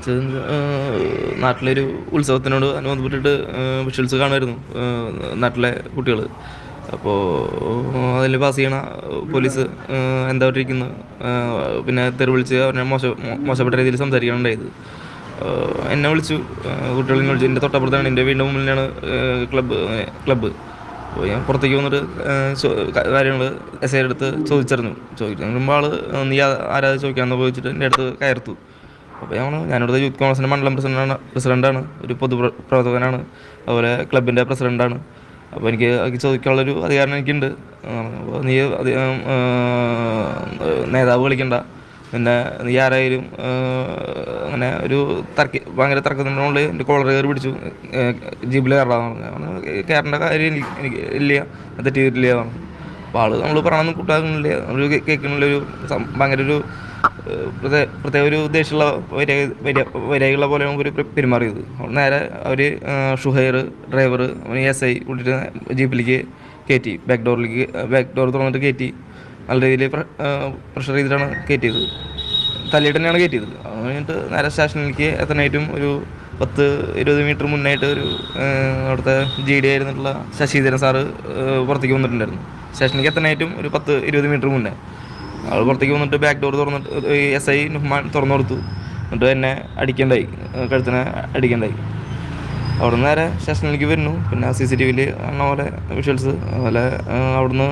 കാണിച്ചത് നാട്ടിലൊരു ഉത്സവത്തിനോട് അനുബന്ധപ്പെട്ടിട്ട് വിഷ്വൽസ് കാണുമായിരുന്നു നാട്ടിലെ കുട്ടികൾ. അപ്പോൾ അതിൽ പാസ് ചെയ്യണ പോലീസ് എന്താ ഇരിക്കുന്നു, പിന്നെ തെറി വിളിച്ച് അവരെ മോശപ്പെട്ട രീതിയിൽ സംസാരിക്കാനുണ്ടായത്. എന്നെ വിളിച്ചു, കുട്ടികളെ വിളിച്ചു. എൻ്റെ തൊട്ടപ്പുറത്താണ്, എൻ്റെ വീടിൻ്റെ മുന്നിലാണ് ക്ലബ്ബ്. അപ്പോൾ ഞാൻ പുറത്തേക്ക് വന്നിട്ട് കാര്യങ്ങൾ എസ് ഐയുടെ അടുത്ത് ചോദിച്ചറിഞ്ഞു ആൾ നീ ആരാ ചോദിക്കാമെന്ന് ചോദിച്ചിട്ട് എൻ്റെ അടുത്ത് കയർത്തു. അപ്പോൾ ഞാനിവിടുത്തെ യൂത്ത് കോൺഗ്രസിൻ്റെ മണ്ഡലം പ്രസിഡൻ്റാണ്, ഒരു പൊതുപ്രവർത്തകനാണ്, അതുപോലെ ക്ലബിൻ്റെ പ്രസിഡൻ്റാണ്. അപ്പോൾ എനിക്ക് ചോദിക്കാനുള്ളൊരു അധികാരം എനിക്കുണ്ട്. അപ്പോൾ നീ നേതാവ് കളിക്കണ്ട, പിന്നെ നീ ആരായാലും അങ്ങനെ ഒരു ഭയങ്കര തർക്കത്തിനുള്ളിൽ എൻ്റെ കോളർ കയറി പിടിച്ചു. ജീപ്പിൽ കയറാന്ന് പറഞ്ഞു. കയറേണ്ട കാര്യം എനിക്ക് ഇല്ല, തെറ്റ് ചെയ്തിട്ടില്ല പറഞ്ഞു. അപ്പോൾ ആൾ നമ്മൾ പറയണമെന്ന് കൂട്ടാക്കുന്നില്ല, ഒരു കേൾക്കുന്നില്ലൊരു ഭയങ്കര ഒരു പ്രത്യേക ഒരു ഉദ്ദേശമുള്ള വരികളെ പോലെ ഒരു പെരുമാറിയത്. നേരെ അവർ ഷുഹൈർ ഡ്രൈവർ SI കൂട്ടിയിട്ട് ജീപ്പിലേക്ക് കയറ്റി, ബാക്ക് ഡോർ തുറന്നിട്ട് കയറ്റി നല്ല രീതിയിൽ പ്രഷർ ചെയ്തിട്ടാണ് കയറ്റിയത്. തല്ലിയിട്ട് തന്നെയാണ് കയറ്റിയത്. അത് കഴിഞ്ഞിട്ട് നേരെ സ്റ്റേഷനിലേക്ക് എത്താനായിട്ടും ഒരു 10-20 മീറ്റർ മുന്നായിട്ട് ഒരു അവിടുത്തെ GD ആയിരുന്നിട്ടുള്ള ശശിധരൻ സാറ് പുറത്തേക്ക് വന്നിട്ടുണ്ടായിരുന്നു. സ്റ്റേഷനിലേക്ക് എത്താനായിട്ടും ഒരു 10-20 മീറ്റർ മുന്നേ ആൾ പുറത്തേക്ക് വന്നിട്ട് ബാക്ക് ഡോർ തുറന്നിട്ട് SI നുഹ്മാൻ തുറന്നു കൊടുത്തു. എന്നിട്ട് എന്നെ അടിക്കണ്ടായി, കഴുത്തിനെ അടിക്കണ്ടായി. അവിടുന്ന് നേരെ സ്റ്റേഷനിലേക്ക് വരുന്നു. പിന്നെ CCTVയിൽ കാണുന്ന പോലെ വിഷ്വൽസ്, അതുപോലെ അവിടുന്ന്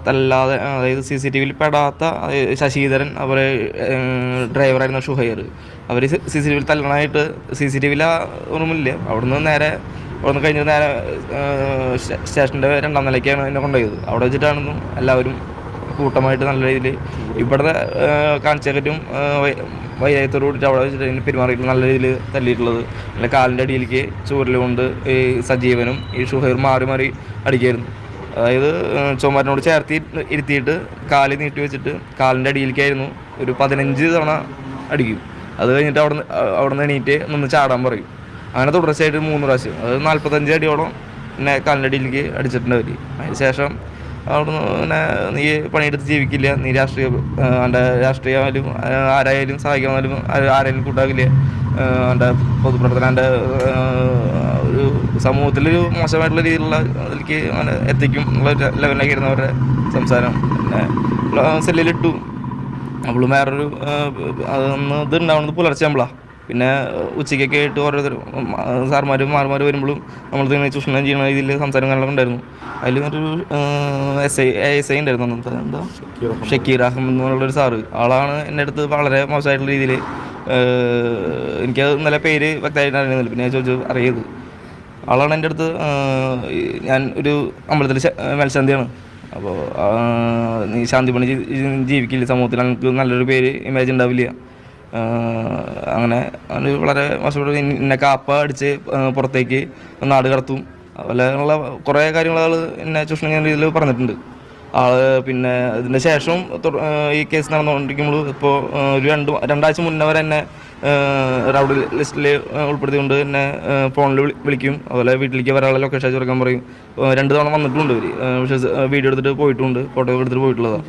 തല്ലാതെ, അതായത് CCTVയിൽ പെടാത്ത ശശിധരൻ, അതുപോലെ ഡ്രൈവറായിരുന്ന ഷുഹൈർ, അവർ CCTVയിൽ തല്ലണമായിട്ട് CCTVയിൽ റൂമില്ല. അവിടുന്ന് കഴിഞ്ഞ് നേരെ സ്റ്റേഷൻ്റെ 2ാം നിലയ്ക്കാണ് എന്നെ കൊണ്ടുപോയത്. അവിടെ വെച്ചിട്ടാണെന്നും എല്ലാവരും കൂട്ടമായിട്ട് നല്ല രീതിയിൽ ഇവിടുത്തെ കാണിച്ചേക്കറ്റും വൈരാഗ്യത്തോട് കൂടിയിട്ട് അവിടെ വെച്ചിട്ട് അതിന് പെരുമാറിയിട്ട് നല്ല രീതിയിൽ തല്ലിയിട്ടുള്ളത്. പിന്നെ കാലിൻ്റെ അടിയിലേക്ക് ചൂരൽ കൊണ്ട് ഈ സജീവനും ഈ ഷുഹൈർ മാറി മാറി അടിക്കായിരുന്നു. അതായത് ചുമരിനോട് ചേർത്തി ഇരുത്തിയിട്ട് കാല് നീട്ടി വെച്ചിട്ട് കാലിൻ്റെ അടിയിലേക്കായിരുന്നു ഒരു 15 തവണ അടിക്കും. അത് കഴിഞ്ഞിട്ട് അവിടുന്ന് എണീറ്റ് നിന്ന് ചാടാൻ പറയും. അങ്ങനെ തുടർച്ചയായിട്ട് 3 പ്രാവശ്യം, അത് 45 അടിയോളം പിന്നെ കാലിൻ്റെ അടിയിലേക്ക് അടിച്ചിട്ടുണ്ട് അവർ. അതിന് ശേഷം അവിടുന്ന് പിന്നെ നീ പണിയെടുത്ത് ജീവിക്കില്ല, നീ രാഷ്ട്രീയമായാലും ആരായാലും സഹായിക്കാനായാലും ആരെങ്കിലും കൂട്ടാക്കില്ല, എൻ്റെ പൊതുപ്രവർത്തനം എൻ്റെ ഒരു സമൂഹത്തിലൊരു മോശമായിട്ടുള്ള രീതിയിലുള്ള അതിലേക്ക് അങ്ങനെ എത്തിക്കും എന്നുള്ള ലെവലിലേക്ക് ഇരുന്നവരുടെ സംസാരം. പിന്നെ സെല്ലിലിട്ടു. അവളും വേറൊരു അതൊന്ന് ഇതുണ്ടാവുന്നത് പുലർച്ചെ നമ്മളാണ്. പിന്നെ ഉച്ചയ്ക്കൊക്കെ ആയിട്ട് ഓരോരുത്തർ സാർമാരും മാർമാരും വരുമ്പോഴും നമ്മൾ തന്നെ ചൂഷണം ചെയ്യുന്ന രീതിയിൽ സംസാരം കാര്യങ്ങളൊക്കെ ഉണ്ടായിരുന്നു. അതിൽ മറ്റൊരു ASI ഉണ്ടായിരുന്നു അന്നത്തെ, എന്താ ഷക്കീർ അഹമ്മദ് എന്നുള്ളൊരു സാറ്. ആളാണ് എൻ്റെ അടുത്ത് വളരെ മോശമായിട്ടുള്ള രീതിയിൽ, എനിക്കത് ഇന്നലെ പേര് വ്യക്തമായിട്ട് അറിയുന്നില്ല, പിന്നെ ഞാൻ ചോദിച്ചു അറിയത്. ആളാണ് എൻ്റെ അടുത്ത്, ഞാൻ ഒരു അമ്പലത്തിൽ മേൽശാന്തിയാണ്, അപ്പോൾ നീ ശാന്തി പണി ജീവിക്കില്ല, സമൂഹത്തിൽ എനിക്ക് നല്ലൊരു പേര് ഇമേജ് ഉണ്ടാവില്ല, അങ്ങനെ വളരെ മോശപ്പെട്ട എന്നെ കാപ്പ അടിച്ച് പുറത്തേക്ക് നാട് കടത്തും, അതുപോലെയുള്ള കുറേ കാര്യങ്ങൾ എന്നെ ചൂഷണം ചെയ്യുന്ന രീതിയിൽ പറഞ്ഞിട്ടുണ്ട് ആൾ. പിന്നെ ഇതിൻ്റെ ശേഷം ഈ കേസ് നടന്നുകൊണ്ടിരിക്കുമ്പോൾ ഇപ്പോൾ ഒരു 2 ആഴ്ച മുന്നേ വരെ എന്നെ റൗഡി ലിസ്റ്റിൽ ഉൾപ്പെടുത്തിക്കൊണ്ട് എന്നെ ഫോണിൽ വിളിക്കും, അതുപോലെ വീട്ടിലേക്ക് വരാനുള്ള ലൊക്കേഷൻ അയച്ചു കൊടുക്കാൻ പറയും. 2 തവണ വന്നിട്ടുണ്ട് ഇവർ, പക്ഷേ വീഡിയോ എടുത്തിട്ട് പോയിട്ടുണ്ട്, ഫോട്ടോ എടുത്തിട്ട് പോയിട്ടുള്ളതാണ്.